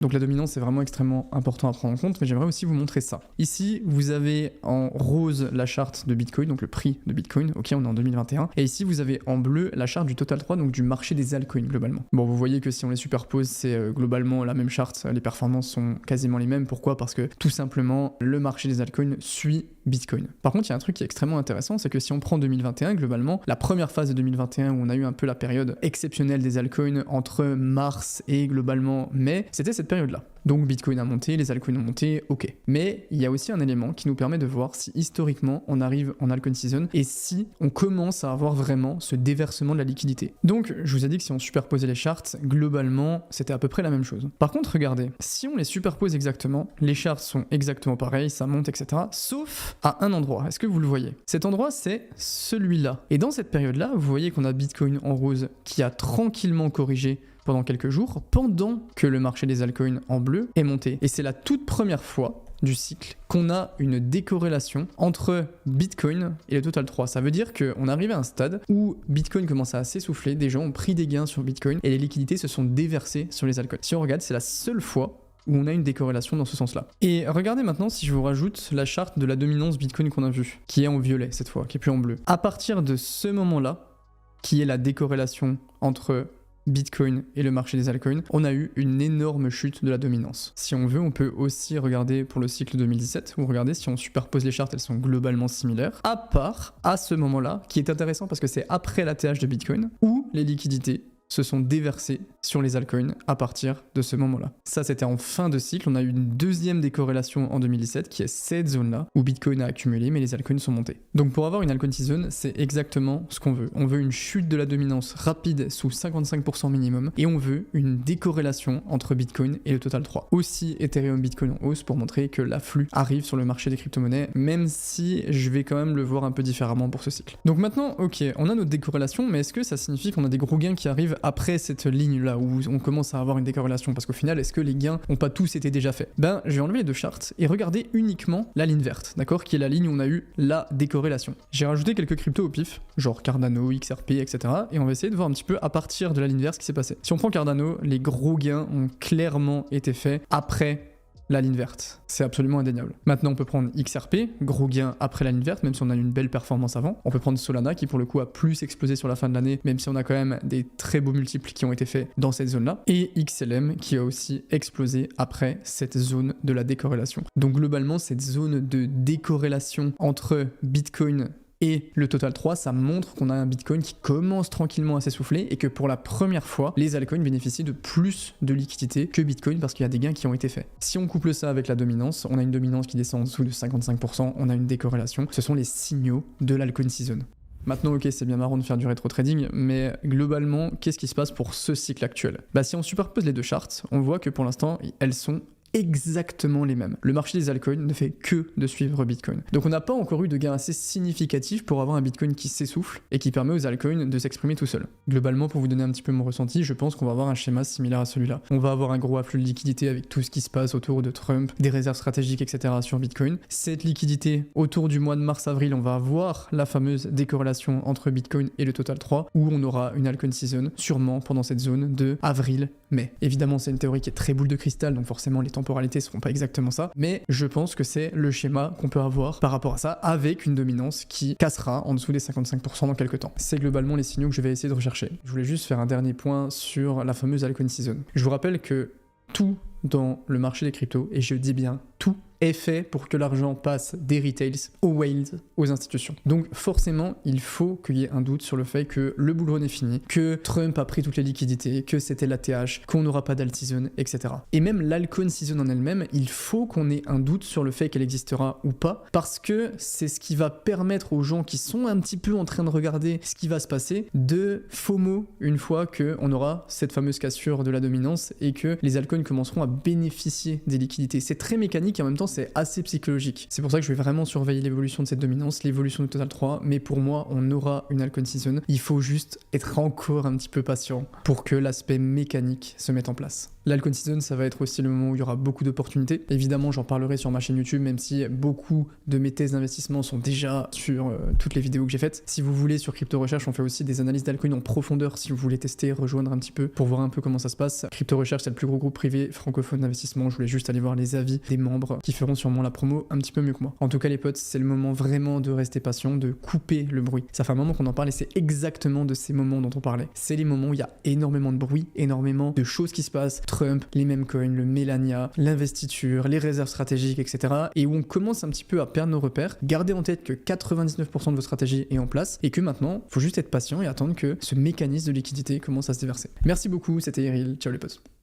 Donc la dominance est vraiment extrêmement important à prendre en compte, mais j'aimerais aussi vous montrer ça. Ici, vous avez en rose la charte de Bitcoin, donc le prix de Bitcoin, ok, on est en 2021, et ici vous avez en bleu la charte du Total 3, donc du marché des altcoins globalement. Bon, vous voyez que si on les superpose, c'est globalement la même charte, les performances sont quasiment les mêmes. Pourquoi? Parce que tout simplement, le marché des altcoins suit Bitcoin. Par contre, il y a un truc qui est extrêmement intéressant, c'est que si on prend 2021, globalement, la première phase de 2021 où on a eu un peu la période exceptionnelle des altcoins entre mars et globalement mai, c'était cette période-là. Donc Bitcoin a monté, les altcoins ont monté, ok. Mais il y a aussi un élément qui nous permet de voir si historiquement on arrive en altcoin season et si on commence à avoir vraiment ce déversement de la liquidité. Donc je vous ai dit que si on superposait les charts, globalement c'était à peu près la même chose. Par contre regardez, si on les superpose exactement, les charts sont exactement pareils, ça monte, etc. Sauf à un endroit. Est-ce que vous le voyez? Cet endroit c'est celui-là. Et dans cette période-là, vous voyez qu'on a Bitcoin en rose qui a tranquillement corrigé pendant quelques jours, pendant que le marché des altcoins en bleu est monté. Et c'est la toute première fois du cycle qu'on a une décorrélation entre Bitcoin et le Total 3. Ça veut dire qu'on arrive à un stade où Bitcoin commence à s'essouffler, des gens ont pris des gains sur Bitcoin et les liquidités se sont déversées sur les altcoins. Si on regarde, c'est la seule fois où on a une décorrélation dans ce sens-là. Et regardez maintenant si je vous rajoute la charte de la dominance Bitcoin qu'on a vue, qui est en violet cette fois, qui est plus en bleu. À partir de ce moment-là, qui est la décorrélation entre Bitcoin et le marché des altcoins, on a eu une énorme chute de la dominance. Si on veut, on peut aussi regarder pour le cycle 2017, où regardez, si on superpose les chartes, elles sont globalement similaires, à part à ce moment-là, qui est intéressant parce que c'est après l'ATH de Bitcoin, où les liquidités se sont déversés sur les altcoins à partir de ce moment-là. Ça, c'était en fin de cycle. On a eu une deuxième décorrélation en 2017 qui est cette zone-là où Bitcoin a accumulé mais les altcoins sont montés. Donc pour avoir une altcoin season, c'est exactement ce qu'on veut. On veut une chute de la dominance rapide sous 55% minimum et on veut une décorrélation entre Bitcoin et le Total 3. Aussi Ethereum Bitcoin en hausse pour montrer que l'afflux arrive sur le marché des crypto-monnaies, même si je vais quand même le voir un peu différemment pour ce cycle. Donc maintenant, ok, on a notre décorrélation, mais est-ce que ça signifie qu'on a des gros gains qui arrivent après cette ligne-là où on commence à avoir une décorrélation? Parce qu'au final, est-ce que les gains n'ont pas tous été déjà faits? Ben, je vais enlever les deux charts et regarder uniquement la ligne verte, d'accord? Qui est la ligne où on a eu la décorrélation. J'ai rajouté quelques cryptos au pif, genre Cardano, XRP, etc. Et on va essayer de voir un petit peu à partir de la ligne verte ce qui s'est passé. Si on prend Cardano, les gros gains ont clairement été faits après la ligne verte. C'est absolument indéniable. Maintenant, on peut prendre XRP, gros gain après la ligne verte, même si on a eu une belle performance avant. On peut prendre Solana, qui pour le coup a plus explosé sur la fin de l'année, même si on a quand même des très beaux multiples qui ont été faits dans cette zone-là. Et XLM, qui a aussi explosé après cette zone de la décorrélation. Donc globalement, cette zone de décorrélation entre Bitcoin et le Total 3, ça montre qu'on a un Bitcoin qui commence tranquillement à s'essouffler et que pour la première fois, les altcoins bénéficient de plus de liquidité que Bitcoin parce qu'il y a des gains qui ont été faits. Si on couple ça avec la dominance, on a une dominance qui descend en dessous de 55%, on a une décorrélation. Ce sont les signaux de l'altcoin season. Maintenant, ok, c'est bien marrant de faire du rétro-trading, mais globalement, qu'est-ce qui se passe pour ce cycle actuel? Bah, si on superpose les deux charts, on voit que pour l'instant, elles sont exactement les mêmes. Le marché des altcoins ne fait que de suivre Bitcoin. Donc on n'a pas encore eu de gain assez significatif pour avoir un Bitcoin qui s'essouffle et qui permet aux altcoins de s'exprimer tout seul. Globalement, pour vous donner un petit peu mon ressenti, je pense qu'on va avoir un schéma similaire à celui-là. On va avoir un gros afflux de liquidité avec tout ce qui se passe autour de Trump, des réserves stratégiques, etc. sur Bitcoin. Cette liquidité, autour du mois de mars-avril, on va avoir la fameuse décorrélation entre Bitcoin et le Total 3, où on aura une altcoin season, sûrement pendant cette zone de avril-mai. Évidemment, c'est une théorie qui est très boule de cristal, donc forcément les temporalités seront pas exactement ça, mais je pense que c'est le schéma qu'on peut avoir par rapport à ça, avec une dominance qui cassera en dessous des 55% dans quelques temps. C'est globalement les signaux que je vais essayer de rechercher. Je voulais juste faire un dernier point sur la fameuse altcoin season. Je vous rappelle que tout dans le marché des cryptos, et je dis bien tout, est fait pour que l'argent passe des retails aux whales, aux institutions. Donc forcément, il faut qu'il y ait un doute sur le fait que le bull run est fini, que Trump a pris toutes les liquidités, que c'était l'ATH, qu'on n'aura pas d'alt season, etc. Et même l'altcoin season en elle-même, il faut qu'on ait un doute sur le fait qu'elle existera ou pas, parce que c'est ce qui va permettre aux gens qui sont un petit peu en train de regarder ce qui va se passer, de FOMO une fois qu'on aura cette fameuse cassure de la dominance et que les altcoins commenceront à bénéficier des liquidités. C'est très mécanique et en même temps c'est assez psychologique. C'est pour ça que je vais vraiment surveiller l'évolution de cette dominance, l'évolution du Total 3, mais pour moi, on aura une altcoin season. Il faut juste être encore un petit peu patient pour que l'aspect mécanique se mette en place. L'altcoin season, ça va être aussi le moment où il y aura beaucoup d'opportunités. Évidemment, j'en parlerai sur ma chaîne YouTube, même si beaucoup de mes thèses d'investissement sont déjà sur toutes les vidéos que j'ai faites. Si vous voulez, sur Crypto Recherche, on fait aussi des analyses d'altcoin en profondeur si vous voulez tester, rejoindre un petit peu pour voir un peu comment ça se passe. Crypto Recherche, c'est le plus gros groupe privé francophone d'investissement. Je voulais juste aller voir les avis des membres qui feront sûrement la promo un petit peu mieux que moi. En tout cas, les potes, c'est le moment vraiment de rester patient, de couper le bruit. Ça fait un moment qu'on en parle et c'est exactement de ces moments dont on parlait. C'est les moments où il y a énormément de bruit, énormément de choses qui se passent. Trump, les meme coins, le Melania, l'investiture, les réserves stratégiques, etc. Et où on commence un petit peu à perdre nos repères. Gardez en tête que 99% de vos stratégies est en place et que maintenant, il faut juste être patient et attendre que ce mécanisme de liquidité commence à se déverser. Merci beaucoup, c'était Eril. Ciao les potes.